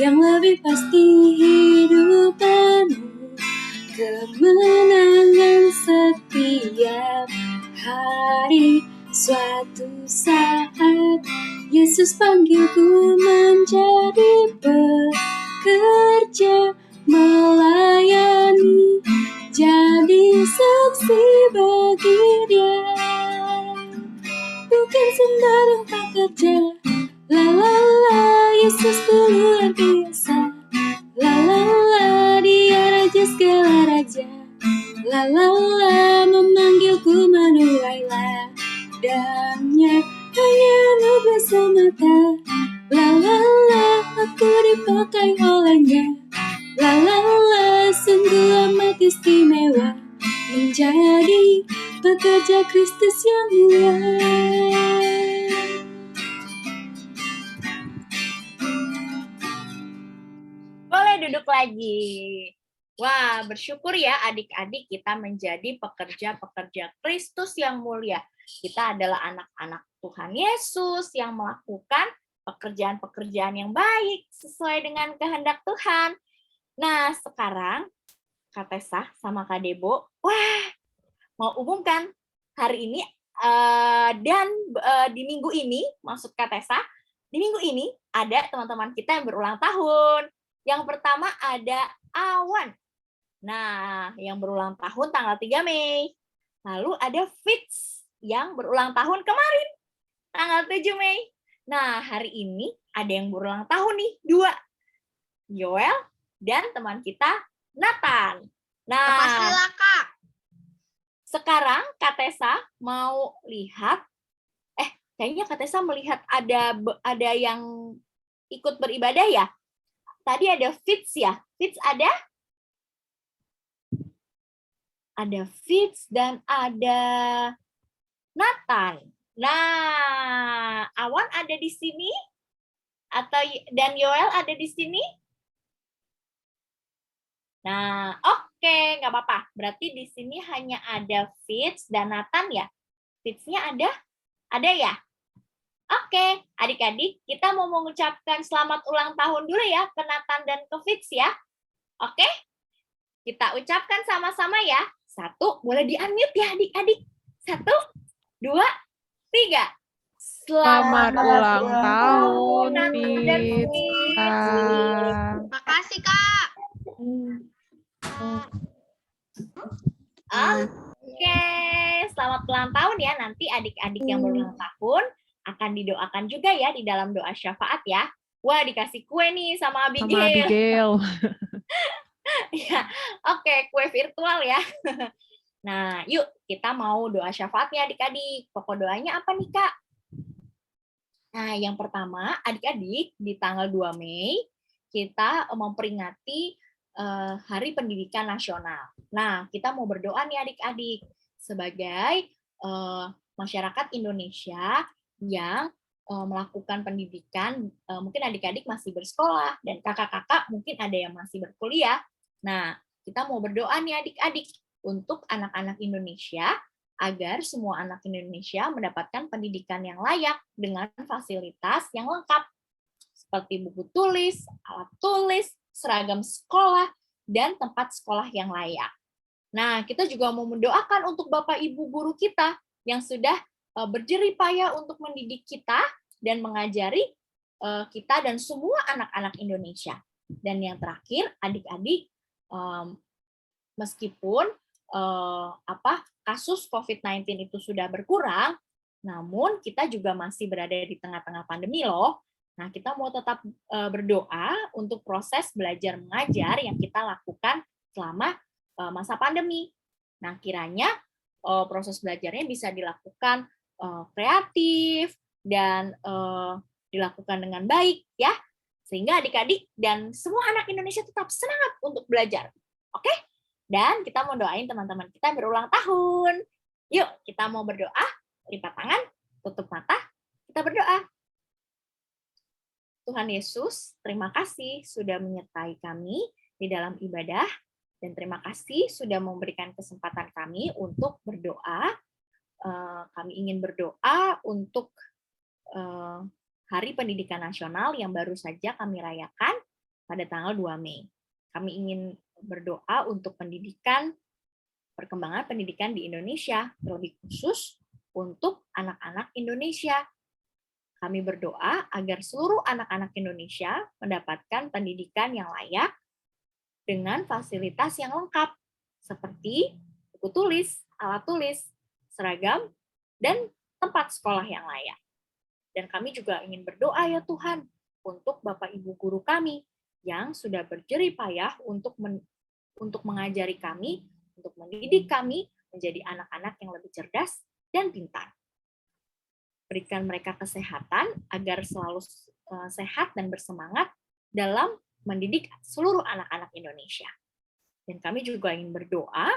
yang lebih pasti, hidup penuh kemenangan setiap hari. Suatu saat Yesus panggilku menjadi pekerja, melayani, jadi saksi bagi Dia. Bukan sembarang pekerja, la la la, Yesusku luar biasa. La la la, Dia raja segala raja. La la la, memanggilku menuai ladangnya, hanya anugerah semata. La la la, aku dipakai olehnya. La la la, sungguh amat istimewa, menjadi pekerja Kristus yang mulia. Boleh duduk duduk lagi. Wah, bersyukur ya adik-adik kita menjadi pekerja-pekerja Kristus yang mulia. Kita adalah anak-anak Tuhan Yesus yang melakukan pekerjaan-pekerjaan yang baik sesuai dengan kehendak Tuhan. Nah, sekarang Kak Tessa sama Kak Debo, wah, mau umumkan hari ini dan di minggu ini, maksud Kak Tessa, di minggu ini ada teman-teman kita yang berulang tahun. Yang pertama ada Awan. Nah, yang berulang tahun tanggal 3 Mei. Lalu ada Fitz yang berulang tahun kemarin, tanggal 7 Mei. Nah, hari ini ada yang berulang tahun nih, 2. Yoel dan teman kita Nathan. Nah, Kak. sekarang Kak Tessa mau lihat, kayaknya Kak Tessa melihat ada yang ikut beribadah ya. Tadi ada Fitz ya. Fitz ada? Ada Fitz dan ada Nathan. Nah, Awan ada di sini? Dan Yoel ada di sini? Nah, oke, nggak apa-apa. Berarti di sini hanya ada Fitz dan Nathan ya? Fitz-nya ada? Ada ya? Oke, adik-adik, kita mau mengucapkan selamat ulang tahun dulu ya ke Nathan dan ke Fitz ya. Oke? Kita ucapkan sama-sama ya. 1, boleh di-unmute ya adik-adik. 1, 2, 3. Selamat ulang tahun, Nathan dan Fitz. Makasih, Kak. Oke, selamat ulang tahun ya. Nanti adik-adik yang berulang tahun akan didoakan juga ya di dalam doa syafaat ya. Wah, dikasih kue nih sama Abigail. Sama Abigail. Ya, oke, kue virtual ya. Nah, yuk kita mau doa syafaatnya adik-adik. Pokok doanya apa nih, Kak? Nah, yang pertama, adik-adik, di tanggal 2 Mei, kita memperingati Hari Pendidikan Nasional. Nah, kita mau berdoa nih adik-adik, sebagai masyarakat Indonesia yang melakukan pendidikan, mungkin adik-adik masih bersekolah, dan kakak-kakak mungkin ada yang masih berkuliah. Nah, kita mau berdoa nih adik-adik untuk anak-anak Indonesia, agar semua anak Indonesia mendapatkan pendidikan yang layak dengan fasilitas yang lengkap, seperti buku tulis, alat tulis, seragam sekolah, dan tempat sekolah yang layak. Nah, kita juga mau mendoakan untuk Bapak Ibu guru kita yang sudah berjerih payah untuk mendidik kita dan mengajari kita dan semua anak-anak Indonesia. Dan yang terakhir, adik-adik, meskipun kasus COVID-19 itu sudah berkurang, namun kita juga masih berada di tengah-tengah pandemi loh. Nah, kita mau tetap berdoa untuk proses belajar mengajar yang kita lakukan selama masa pandemi. Nah, kiranya proses belajarnya bisa dilakukan kreatif dan dilakukan dengan baik ya, sehingga adik-adik dan semua anak Indonesia tetap semangat untuk belajar. Oke? Dan kita mau doain teman-teman kita berulang tahun. Yuk, kita mau berdoa, lipat tangan, tutup mata, kita berdoa. Tuhan Yesus, terima kasih sudah menyertai kami di dalam ibadah, dan terima kasih sudah memberikan kesempatan kami untuk berdoa. Kami ingin berdoa untuk Hari Pendidikan Nasional yang baru saja kami rayakan pada tanggal 2 Mei. Kami ingin berdoa untuk perkembangan pendidikan di Indonesia, terlebih khusus untuk anak-anak Indonesia. Kami berdoa agar seluruh anak-anak Indonesia mendapatkan pendidikan yang layak dengan fasilitas yang lengkap, seperti buku tulis, alat tulis, seragam, dan tempat sekolah yang layak. Dan kami juga ingin berdoa ya Tuhan, untuk Bapak Ibu guru kami yang sudah berjerih payah untuk mengajari kami, untuk mendidik kami menjadi anak-anak yang lebih cerdas dan pintar. Berikan mereka kesehatan agar selalu sehat dan bersemangat dalam mendidik seluruh anak-anak Indonesia. Dan kami juga ingin berdoa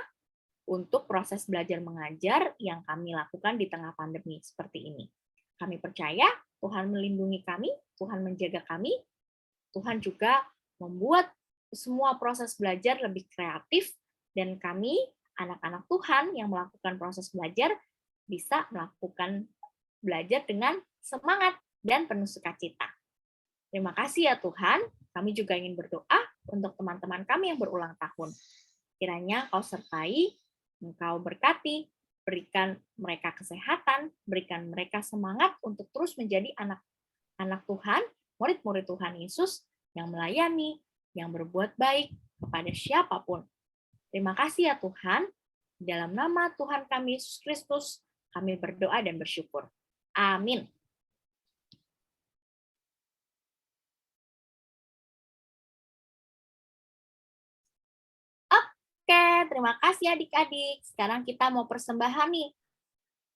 untuk proses belajar mengajar yang kami lakukan di tengah pandemi seperti ini. Kami percaya Tuhan melindungi kami, Tuhan menjaga kami, Tuhan juga membuat semua proses belajar lebih kreatif, dan kami, anak-anak Tuhan yang melakukan proses belajar, bisa melakukan belajar dengan semangat dan penuh sukacita. Terima kasih ya Tuhan, kami juga ingin berdoa untuk teman-teman kami yang berulang tahun. Kiranya Kau sertai, Engkau berkati, berikan mereka kesehatan, berikan mereka semangat untuk terus menjadi anak-anak Tuhan, murid-murid Tuhan Yesus yang melayani, yang berbuat baik kepada siapapun. Terima kasih ya Tuhan, dalam nama Tuhan kami Yesus Kristus, kami berdoa dan bersyukur. Amin. Oke, terima kasih adik-adik. Sekarang kita mau persembahan nih.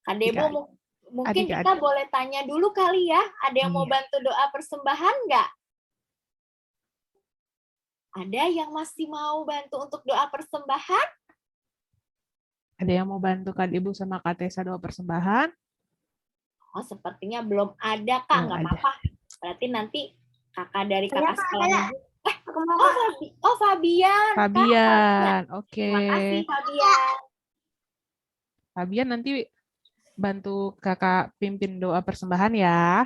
Kak Debo, mungkin kita boleh tanya dulu kali ya. Ada yang mau bantu doa persembahan nggak? Ada yang masih mau bantu untuk doa persembahan? Ada yang mau bantu Kak Debo sama Kak Tessa doa persembahan? Oh, sepertinya belum ada, Kak. Nggak apa-apa. Berarti nanti kakak dari kakak sekolah. Fabian. Fabian, oke. Terima kasih, Fabian. Fabian nanti bantu kakak pimpin doa persembahan ya.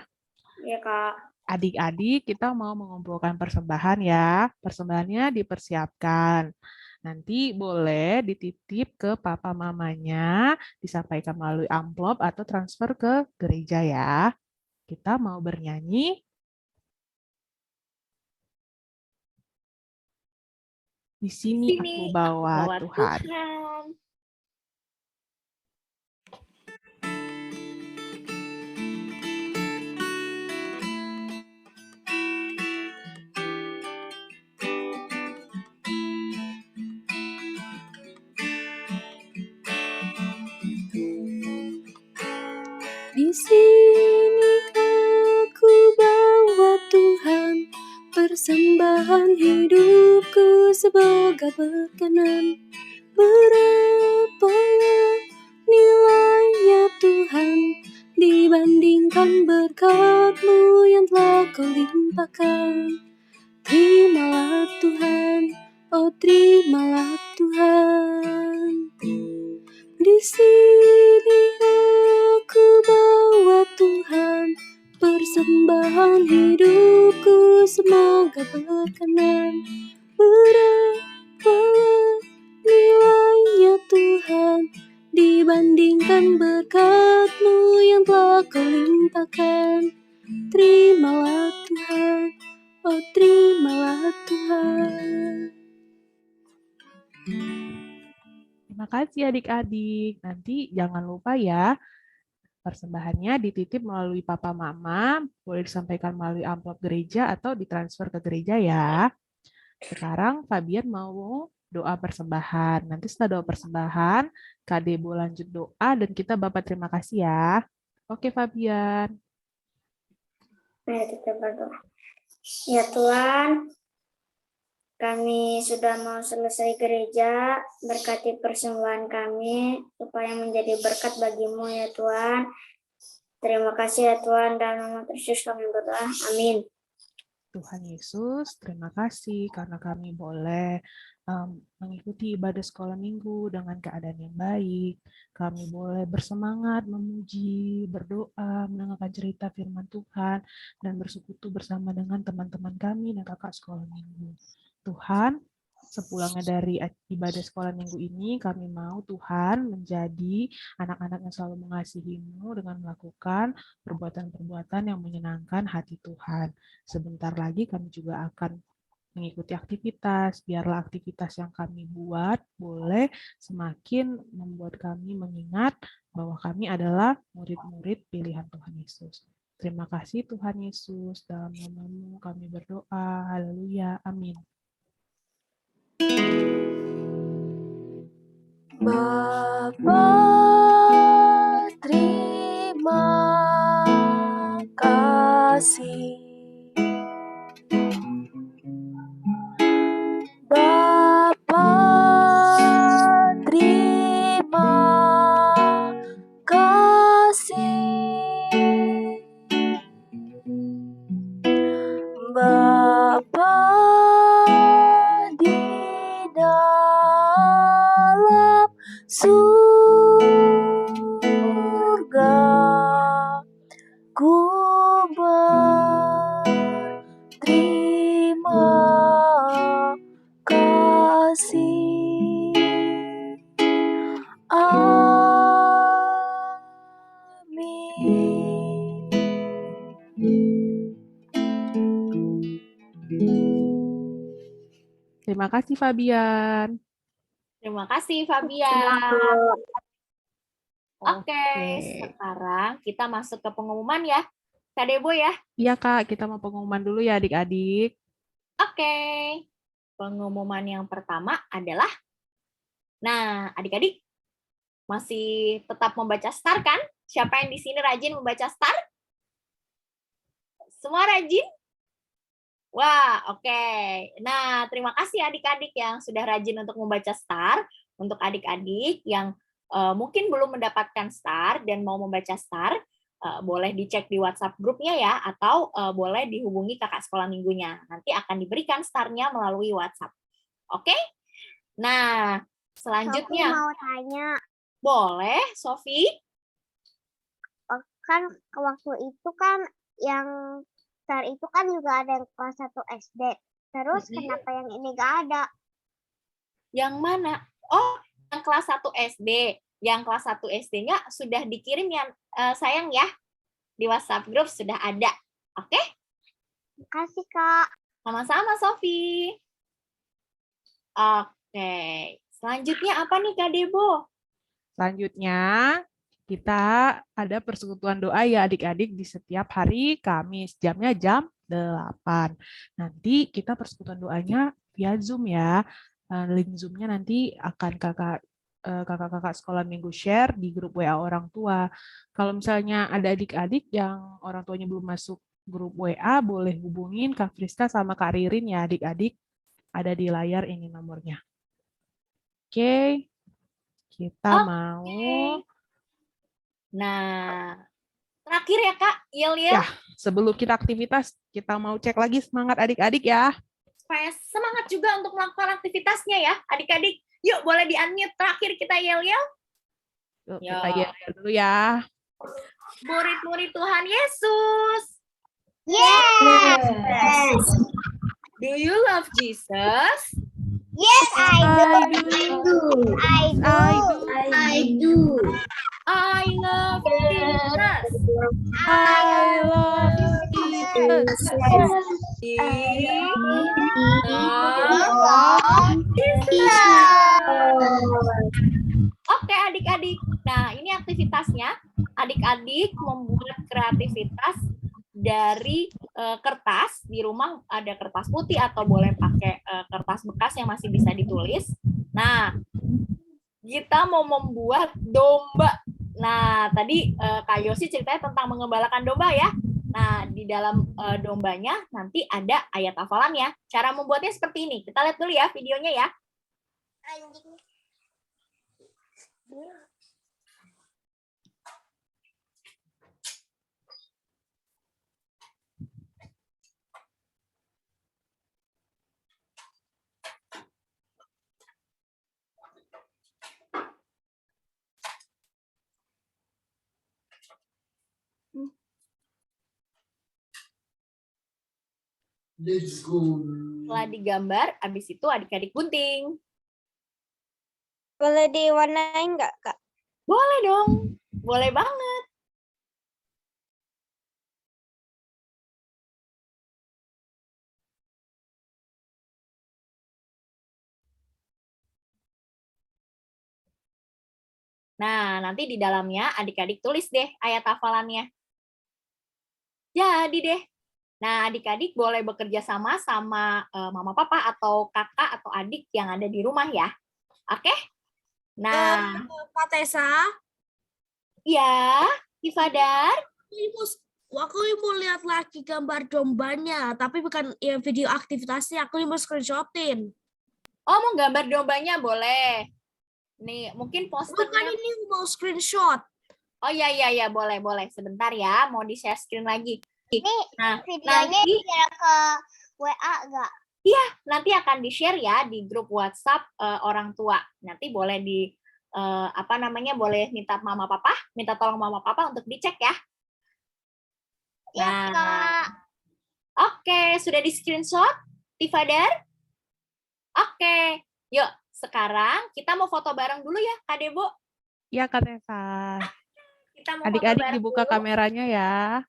Iya, Kak. Adik-adik, kita mau mengumpulkan persembahan ya. Persembahannya dipersiapkan. Nanti boleh dititip ke papa mamanya, disampaikan melalui amplop atau transfer ke gereja ya. Kita mau bernyanyi. Di sini aku bawa Tuhan. Di sini aku bawa Tuhan, persembahan hidupku semoga berkenan. Berapa nilainya Tuhan dibandingkan berkat-Mu yang telah Kau limpahkan. Terimalah Tuhan, oh terimalah Tuhan. Di sini aku bawa Tuhan, persembahan hidupku semoga berkenan. Berapa nilainya Tuhan dibandingkan berkat-Mu yang telah Kau limpahkan. Terimalah Tuhan, oh terimalah Tuhan. Terima kasih adik-adik. Nanti jangan lupa ya, persembahannya dititip melalui papa mama, boleh disampaikan melalui amplop gereja atau ditransfer ke gereja ya. Sekarang Fabian mau doa persembahan. Nanti setelah doa persembahan, Kak Debo lanjut doa dan kita Bapak terima kasih ya. Oke Fabian. Mari kita berdoa. Ya Tuhan, kami sudah mau selesai gereja, berkati persembahan kami, supaya menjadi berkat bagi-Mu ya Tuhan. Terima kasih ya Tuhan, dalam nama Yesus kami berdoa, amin. Tuhan Yesus, terima kasih karena kami boleh mengikuti ibadah sekolah minggu dengan keadaan yang baik. Kami boleh bersemangat, memuji, berdoa, mendengarkan cerita firman Tuhan, dan bersekutu bersama dengan teman-teman kami dan kakak sekolah minggu. Tuhan, sepulangnya dari ibadah sekolah minggu ini, kami mau Tuhan menjadi anak-anak yang selalu mengasihi-Mu dengan melakukan perbuatan-perbuatan yang menyenangkan hati Tuhan. Sebentar lagi kami juga akan mengikuti aktivitas. Biarlah aktivitas yang kami buat boleh semakin membuat kami mengingat bahwa kami adalah murid-murid pilihan Tuhan Yesus. Terima kasih Tuhan Yesus, dalam nama-Mu kami berdoa. Haleluya. Amin. Bapa, terima kasih. Bapa, terima kasih. Bapa, Terima kasih Fabian. Terima kasih Fabian. Oke, sekarang kita masuk ke pengumuman ya. Kak Debo ya. Iya Kak, kita mau pengumuman dulu ya adik-adik. Oke. Pengumuman yang pertama adalah, nah adik-adik masih tetap membaca STAR kan? Siapa yang di sini rajin membaca STAR? Semua rajin? Wah, oke. Nah, terima kasih adik-adik yang sudah rajin untuk membaca STAR. Untuk adik-adik yang mungkin belum mendapatkan STAR dan mau membaca STAR, boleh dicek di WhatsApp grupnya ya, atau boleh dihubungi kakak sekolah minggunya. Nanti akan diberikan STAR-nya melalui WhatsApp. Oke? Nah, selanjutnya. Aku mau tanya. Boleh, Sofi? Kan waktu itu kan yang STAR itu kan juga ada yang kelas 1 SD. Terus kenapa yang ini nggak ada? Yang mana? Oh, yang kelas 1 SD. Yang kelas 1 SD-nya sudah dikirim ya, sayang ya. Di WhatsApp group sudah ada. Oke? Makasih, Kak. Sama-sama, Sofi. Oke. Selanjutnya apa nih, Kak Debo? Selanjutnya, kita ada persekutuan doa ya adik-adik di setiap hari Kamis. Jamnya jam 8. Nanti kita persekutuan doanya via Zoom ya. Link Zoom-nya nanti akan kakak-kakak sekolah minggu share di grup WA orang tua. Kalau misalnya ada adik-adik yang orang tuanya belum masuk grup WA, boleh hubungin Kak Friska sama Kak Ririn ya adik-adik. Ada di layar ini nomornya. Oke, kita mau. Nah, terakhir ya Kak, Yel-Yel. Ya, sebelum kita aktivitas, kita mau cek lagi semangat adik-adik ya. Supaya semangat juga untuk melakukan aktivitasnya ya, adik-adik. Yuk, boleh di-unmute terakhir kita Yel-Yel. Yuk, kita yel-yel dulu ya. Murid-murid Tuhan Yesus. Yes. Do you love Jesus? Yes, I do. I love Jesus. I love Jesus. Oke adik-adik, nah ini aktivitasnya. Adik-adik membuat kreativitas dari kertas. Di rumah ada kertas putih atau boleh pakai kertas bekas yang masih bisa ditulis. Nah, kita mau membuat domba. Nah, tadi Kak Yosi ceritanya tentang mengembalakan domba ya. Nah, di dalam dombanya nanti ada ayat hafalannya. Cara membuatnya seperti ini. Kita lihat dulu ya videonya ya. Let's go. Setelah digambar, habis itu adik-adik gunting. Boleh diwarnain nggak, Kak? Boleh dong, boleh banget. Nah, nanti di dalamnya adik-adik tulis deh ayat hafalannya. Jadi deh. Nah, adik-adik boleh bekerja sama mama papa atau kakak atau adik yang ada di rumah ya. Oke? Nah, Kak Tessa, ya, Ifadar. aku mau lihat lagi gambar dombanya, tapi bukan ya video aktivitasnya, aku mau screenshotin. Oh, mau gambar dombanya boleh. Nih, mungkin posternya. Bukan ini mau screenshot. Oh iya, boleh. Sebentar ya, mau di-share screen lagi. Ini Nah, videonya nanti bisa ke WA nggak? iya, nanti akan di-share ya di grup WhatsApp orang tua. Nanti boleh boleh minta tolong mama papa untuk dicek ya. Ya, Nah, Kak. Oke, sudah di screenshot, Tifadar? Oke, yuk sekarang kita mau foto bareng dulu ya, Kak Debo. Ya, Kak Tessa. Kita mau Adik-adik foto bareng dibuka dulu. kameranya ya.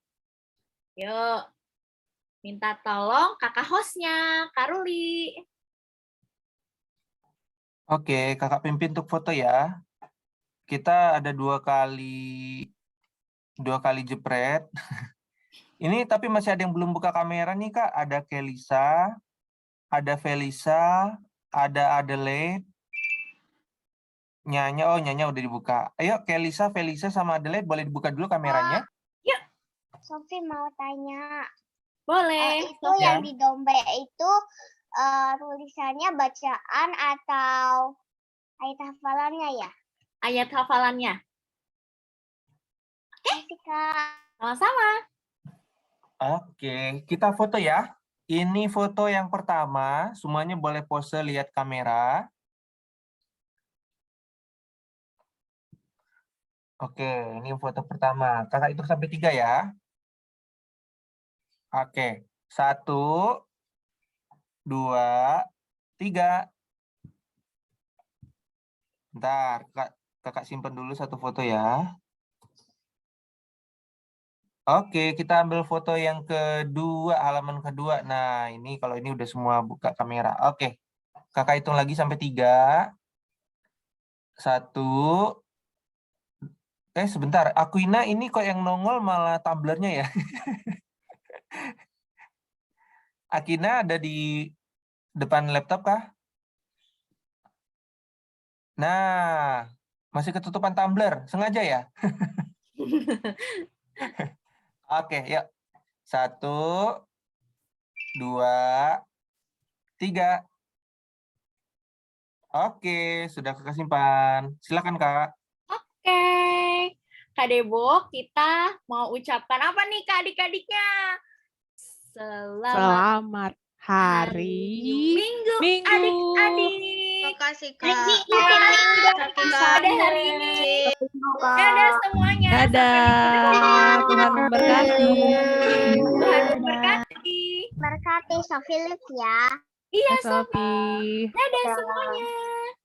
Yuk, minta tolong kakak hostnya, Kak Ruli. Oke, kakak pimpin untuk foto ya. Kita ada dua kali jepret. Ini tapi masih ada yang belum buka kamera nih Kak. Ada Kelisa, ada Felisa, ada Adelaide. Nyanya udah dibuka. Ayo Kelisa, Felisa sama Adelaide boleh dibuka dulu kameranya. Yuk, Sofi mau tanya. boleh. Itu yang di domba itu tulisannya bacaan atau ayat hafalannya ya? Ayat hafalannya. Kasih Kak. Sama-sama. Oke, kita foto ya. Ini foto yang pertama. Semuanya boleh pose lihat kamera. Oke, ini foto pertama. Kakak hitung sampai 3 ya. Oke, 1, 2, 3. Bentar, kakak simpan dulu satu foto ya. Oke, kita ambil foto yang kedua, halaman kedua. Nah, ini kalau ini udah semua buka kamera. Oke, kakak hitung lagi sampai 3. 1. Sebentar, Aquina ini kok yang nongol malah tumblernya ya. Aquina ada di depan laptop kah? Nah, masih ketutupan tumbler, sengaja ya? Oke, yuk. 1, 2, 3. Oke, sudah kakak simpan. Silakan Kak. Oke. Kak Debo, kita mau ucapkan apa nih Kak adik-adiknya? Selamat hari Minggu, Minggu. adik-adik. Makasih Kak. Pada hari ini. Dadah semuanya. Dadah. Tuhan memberkati. Tuhan memberkati. Berkati Sofi lihat ya. Iya, Sofi. Dadah semuanya.